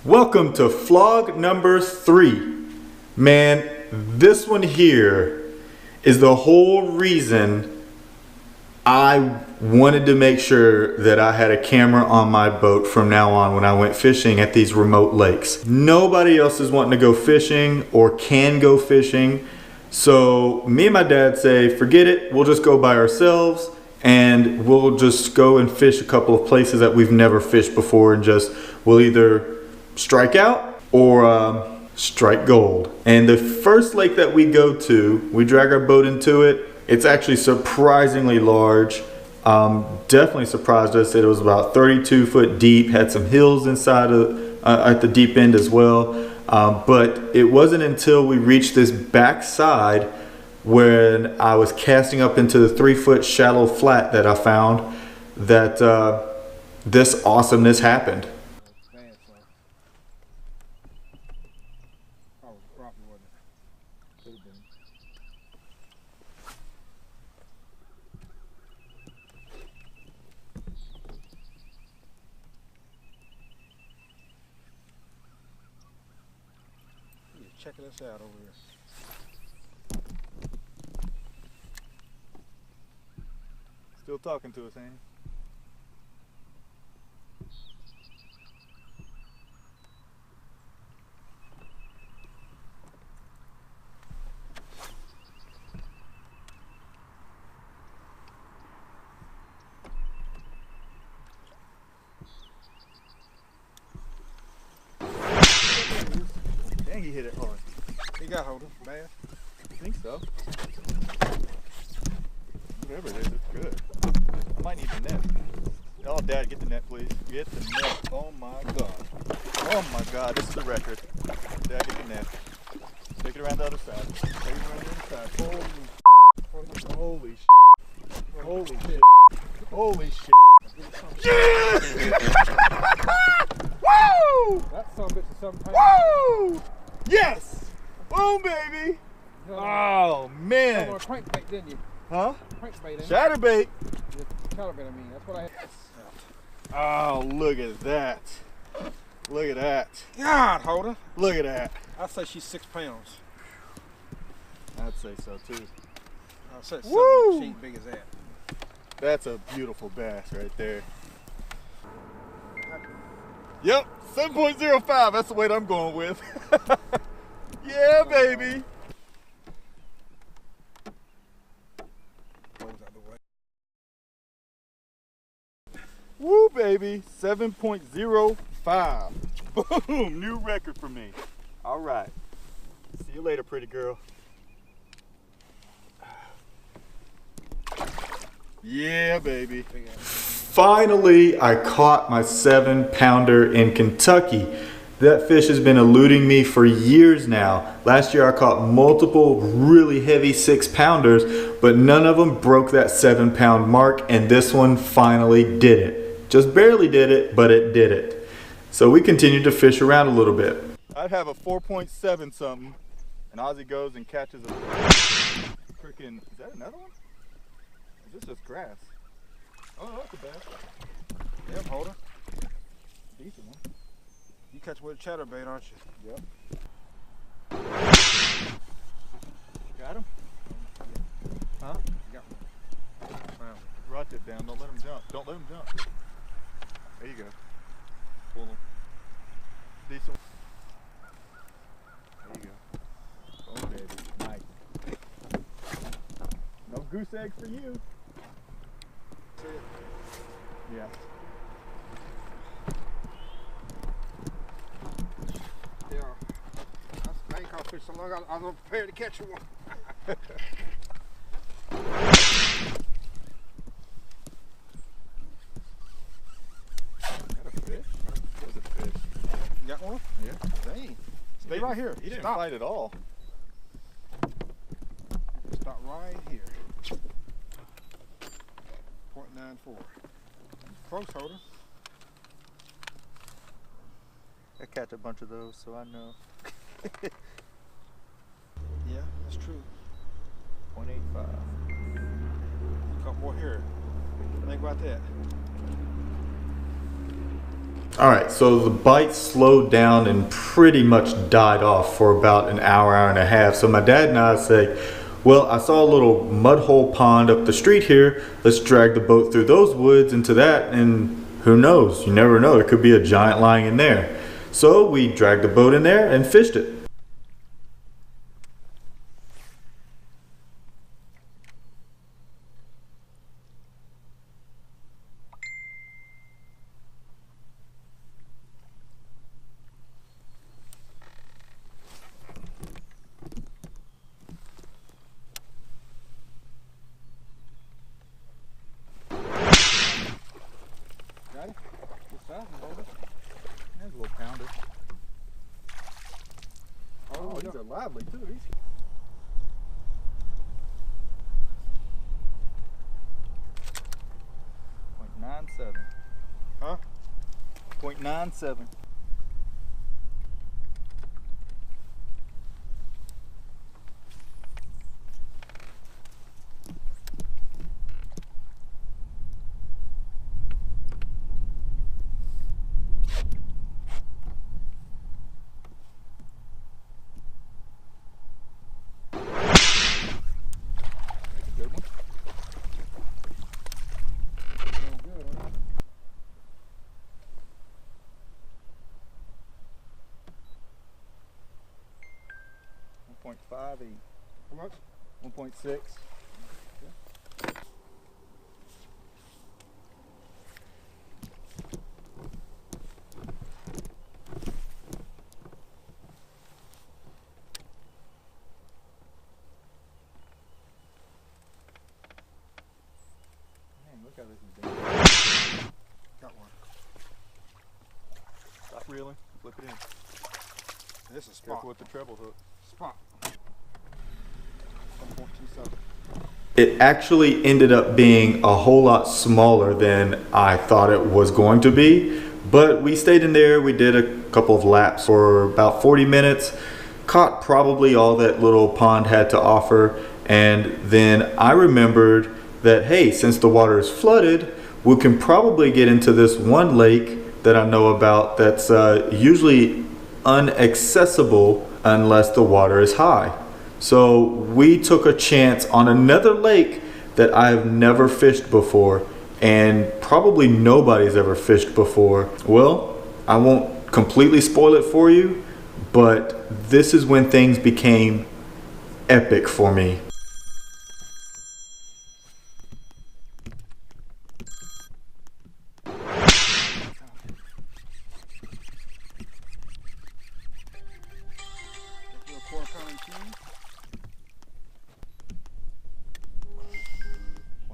Welcome to vlog number 3. Man, this one here is the whole reason I wanted to make sure that I had a camera on my boat from now on when I went fishing at these remote lakes. Nobody else is wanting to go fishing or can go fishing. So me and my dad say, forget it, we'll just go by ourselves and we'll just go and fish a couple of places that we've never fished before, and we'll either strike out or strike gold. And the first lake that we go to, we drag our boat into it. It's actually surprisingly large. Definitely surprised us that it was about 32 foot deep, had some hills inside of, at the deep end as well. But it wasn't until we reached this back side when I was casting up into the 3 foot shallow flat that I found that this awesomeness happened. Check this out over here. Still talking to us, ain't he? Dang, he hit it hard. He got hold of it, man. I think so. Whatever it is, it's good. I might need the net. Oh, Dad, get the net, please. Get the net. Oh my God. Oh my God, this is a record. Dad, get the net. Take it around the other side. Take it around the other side. Holy shit. Holy shit. Holy shit. Yeah! Woo! That's some bitch of some kind. Woo! Yes! Boom, baby! Oh, man. You crankbait, didn't you? Huh? Crankbait, didn't Chatterbait. you? Chatterbait, I mean. That's what I had. Oh, look at that. Look at that. God, Holder. Look at that. I'd say she's 6 pounds. I'd say so, too. I'd say Woo! she ain't big as that. That's a beautiful bass right there. Yep, 7.05. That's the weight I'm going with. Yeah, baby. Woo, baby. 7.05. Boom, new record for me. All right. See you later, pretty girl. Yeah, baby. Finally, I caught my 7-pounder in Kentucky. That fish has been eluding me for years now. Last year I caught multiple really heavy 6-pounders, but none of them broke that 7-pound mark, and this one finally did it. Just barely did it, but it did it. So we continued to fish around a little bit. I'd have a 4.7 something, and Ozzy goes and catches a freaking, is that another one? Is this just grass? Oh, that's a bass. Yep, Holder. Decent one. You catch with a chatterbait, aren't you? Yep. Got him? Huh? You got one. Rod tip down. Don't let him jump. Don't let him jump. There you go. Pull him. Decent. There you go. Oh, baby. Nice. No goose egg for you. Yeah. Yeah. I ain't caught fish so long, I was prepared to catch one. Got a fish? That was a fish. You got one? Yeah. Dang. Stay right here. He didn't Stop. fight at all. Stop right here. 0.94. Close, Holder. I catch a bunch of those, so I know. Yeah, that's true. 0.85. You caught more here. Think about that. All right, so the bite slowed down and pretty much died off for about an hour, hour and a half. So my dad and I say, well, I saw a little mud hole pond up the street here. Let's drag the boat through those woods into that, and who knows? You never know. There could be a giant lying in there. So we dragged the boat in there and fished it. Got it? Good size, baby. There's a little pounder. Oh, these are lively too. These. .97. Huh? .97. .58. How much? 1.6. Man, look how this is doing. Got one. Stop reeling. Flip it in. This is Careful spot. with the treble hook. Spot. 1.27. It actually ended up being a whole lot smaller than I thought it was going to be, but we stayed in there. We did a couple of laps for about 40 minutes, caught probably all that little pond had to offer, and then I remembered that, hey, since the water is flooded, we can probably get into this one lake that I know about that's usually inaccessible unless the water is high. So we took a chance on another lake that I've never fished before, and probably nobody's ever fished before. Well, I won't completely spoil it for you, but this is when things became epic for me. Do a quarter pound of cheese.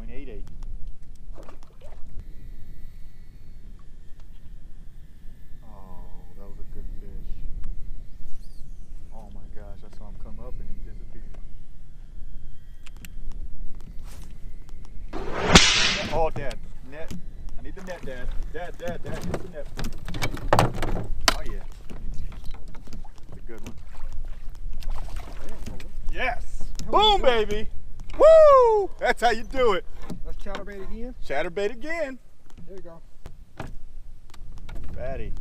.88. Oh, that was a good fish. Oh my gosh, I saw him come up and he disappeared. Oh, Dad, net. I need the net, Dad. Dad, get the net. Oh yeah. That's a good one. Yes! Boom, baby! Woo! That's how you do it. Let's chatterbait again. Chatterbait again. There you go. Fatty.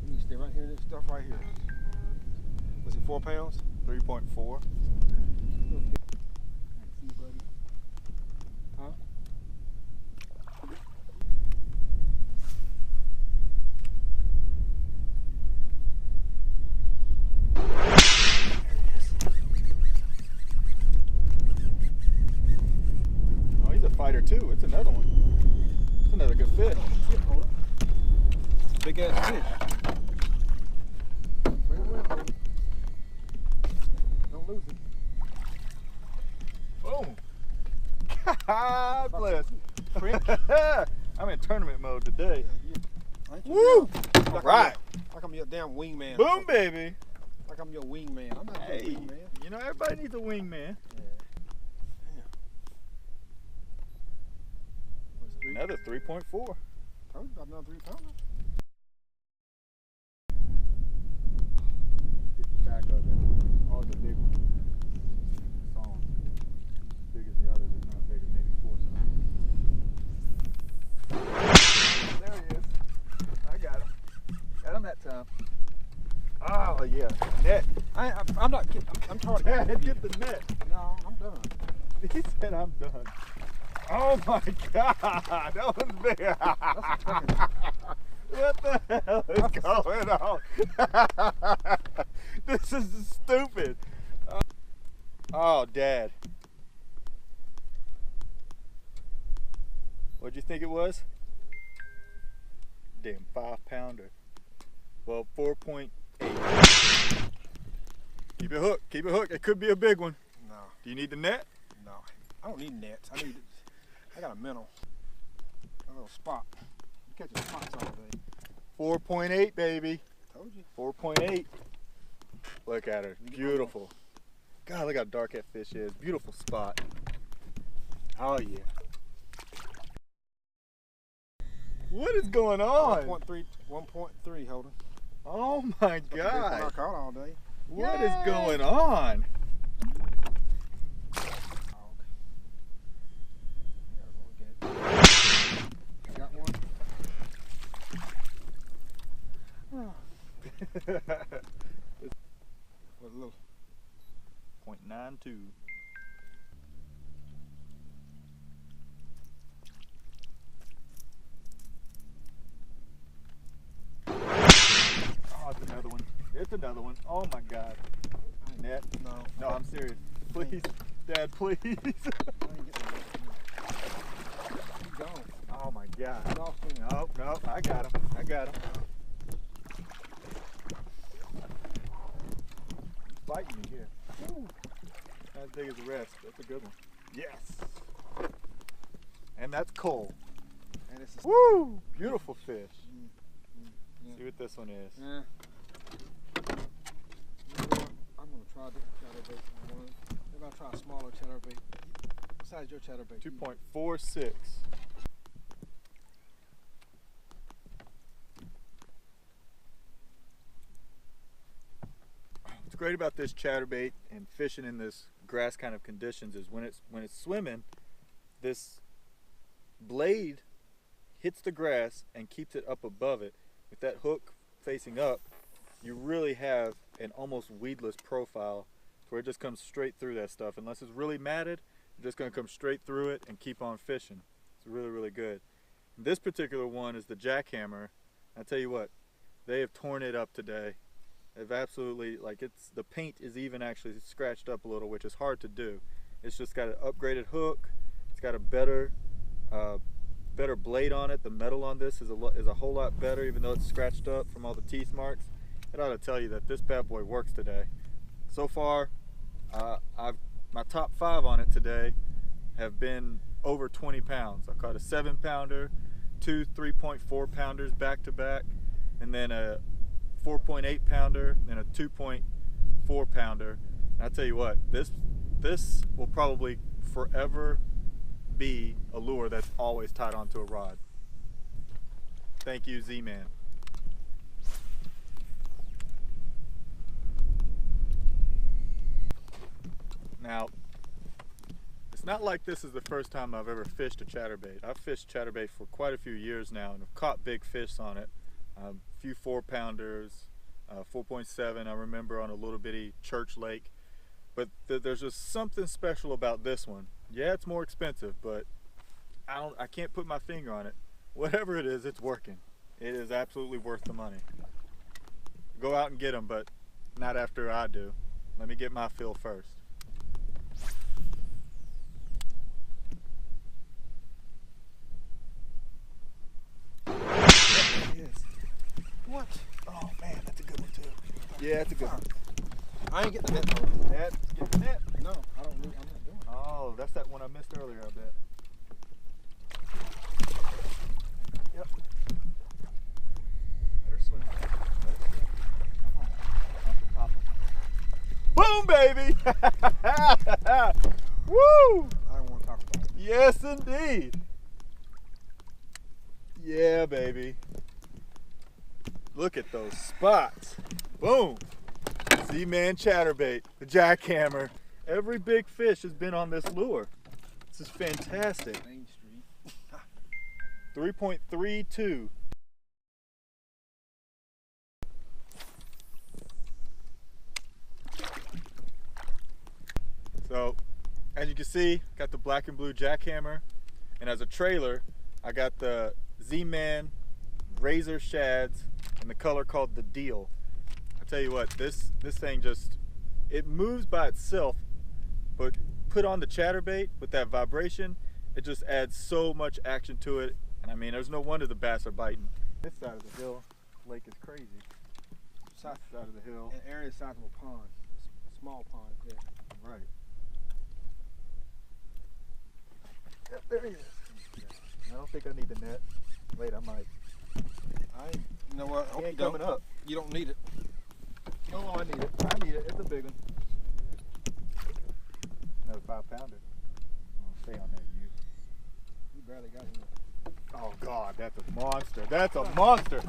You need to stay right here. This stuff right here. Was it 4 pounds? 3.4. See, buddy. Huh? Oh, he's a fighter too. It's another one. It's another good fish. Big ass fish. Bring it with, baby. Don't lose it. Boom. Bless. I'm in tournament mode today. Ain't you Woo! down? All right. Like I'm your damn wingman. Boom, baby. Like I'm your wingman. I'm not your Hey, wingman. you know everybody needs a wingman. Another 3.4. Told you about another 3 pounder. Get the back of it. Oh, it's a big one. Song. As big as the others, if not bigger, maybe 4 something. yeah. Net. I'm not kidding. I'm trying to Dad, get the net. No, I'm done. He said I'm done. Oh my God, that was big. What the hell is going on? This is stupid. Oh, Dad. What'd you think it was? Damn, 5-pounder. Well, 4.8. Keep it hooked. Keep it hooked. It could be a big one. No. Do you need the net? No. I don't need nets. I got a minnow. A little spot. You catching spots all day. 4.8, baby. Told you. 4.8. Look at her. Beautiful. God, look how dark that fish is. Beautiful spot. Oh, yeah. What is going on? 1.3 Holden. Oh my God. I caught all day. What is going on? Got one. What a little 0.92. Oh, it's another one. It's another one. Oh my God. Net? No. No, I'm serious. Please, Dad, please. I ain't getting that. Keep going. Oh my God. Lost him. No, no, I got him. I got him. He's biting me here. Woo. Not as big as the rest. That's a good one. Yes. And that's Cole. And it's a Woo! Beautiful fish. Yeah. See what this one is. Yeah. I'm gonna try different chatterbait. Maybe I'll try a smaller chatterbait. What size is your chatterbait? 2.46. What's great about this chatterbait and fishing in this grass kind of conditions is when it's swimming, this blade hits the grass and keeps it up above it. With that hook facing up, you really have an almost weedless profile where it just comes straight through that stuff. Unless it's really matted, you're just going to come straight through it and keep on fishing. It's really, really good. This particular one is the jackhammer. I tell you what, they have torn it up today. They've absolutely, like, the paint is even actually scratched up a little, which is hard to do. It's just got an upgraded hook. It's got a better blade on it. The metal on this is a whole lot better, even though it's scratched up from all the teeth marks. It ought to tell you that this bad boy works today. So far, my top 5 on it today have been over 20 pounds. I caught a 7-pounder, 2 3.4 pounders back to back, and then a 4.8 pounder and a 2.4 pounder. And I tell you what, this will probably forever be a lure that's always tied onto a rod. Thank you, Z-Man. Now, it's not like this is the first time I've ever fished a chatterbait. I've fished chatterbait for quite a few years now and have caught big fish on it. A few 4-pounders, 4.7 I remember on a little bitty church lake. But there's just something special about this one. Yeah, it's more expensive, but I can't put my finger on it. Whatever it is, it's working. It is absolutely worth the money. Go out and get them, but not after I do. Let me get my fill first. What? Oh man, that's a good one too. Yeah, that's a good one. I ain't getting the net though. Net, get the net. No, I'm not doing it. Oh, that's that one I missed earlier, I bet. Yep. Better swim. Better swim. Come on. Boom, baby! Woo! I don't want to talk about it. Yes, indeed. Yeah, baby. Look at those spots. Boom. Z-Man chatterbait, the jackhammer. Every big fish has been on this lure. This is fantastic. Main Street. 3.32. So as you can see, got the black and blue jackhammer, and as a trailer I got the Z-Man Razor Shadz in the color called the Deal. I tell you what, this thing just, it moves by itself, but put on the chatterbait with that vibration, it just adds so much action to it. And I mean, there's no wonder the bass are biting. This side of the hill lake is crazy. South side of the hill, An area south of a pond, a small pond. Yeah. right. Yep, there he is. I don't think I need the net. Wait, I might. You know what? I hope He ain't you don't. coming up. You don't need it. Oh, I need it. I need it. It's a big one. Another 5-pounder. Oh, stay on there, you. You barely got him. Oh God, that's a monster. That's a monster.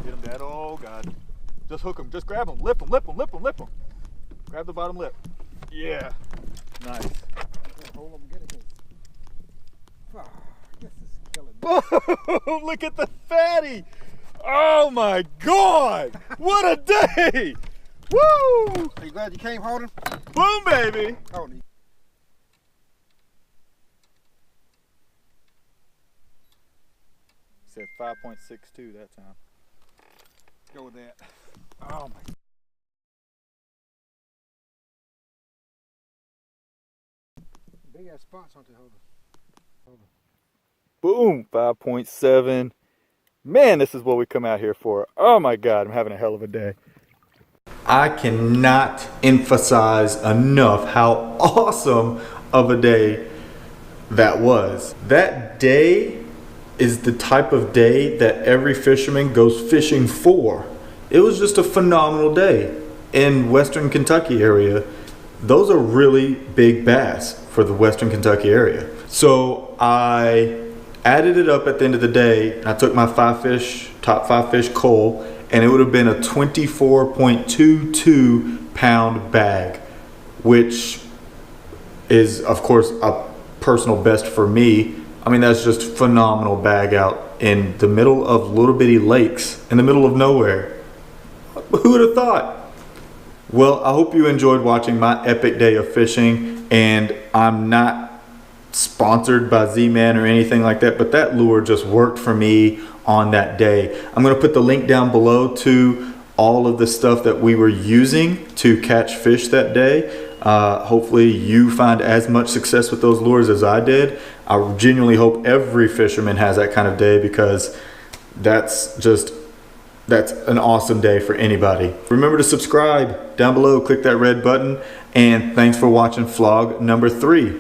Get him, Dad. Oh God. Just hook him. Just grab him. Lip him. Lip him. Lip him. Lip him. Grab the bottom lip. Yeah. Nice. Hold him, get it. This is killing me. Oh, look at the fatty. Oh my God. What a day. Woo. Are you glad you came, Holden? Boom, baby. Holden. Said 5.62 that time. Go with that. Oh my. Big ass spots onto Holden. Boom, 5.7. Man, this is what we come out here for. Oh my God, I'm having a hell of a day. I cannot emphasize enough how awesome of a day that was. That day is the type of day that every fisherman goes fishing for. It was just a phenomenal day. In Western Kentucky area, those are really big bass for the Western Kentucky area. So I added it up at the end of the day. I took my top 5 fish cull, and it would have been a 24.22 pound bag, which is of course a personal best for me. I mean, that's just phenomenal bag out in the middle of little bitty lakes in the middle of nowhere. Who would have thought? Well, I hope you enjoyed watching my epic day of fishing, and I'm not sponsored by Z-Man or anything like that, but that lure just worked for me on that day. I'm going to put the link down below to all of the stuff that we were using to catch fish that day. Hopefully you find as much success with those lures as I did. I genuinely hope every fisherman has that kind of day, because that's an awesome day for anybody. Remember to subscribe down below, click that red button, and thanks for watching vlog number 3.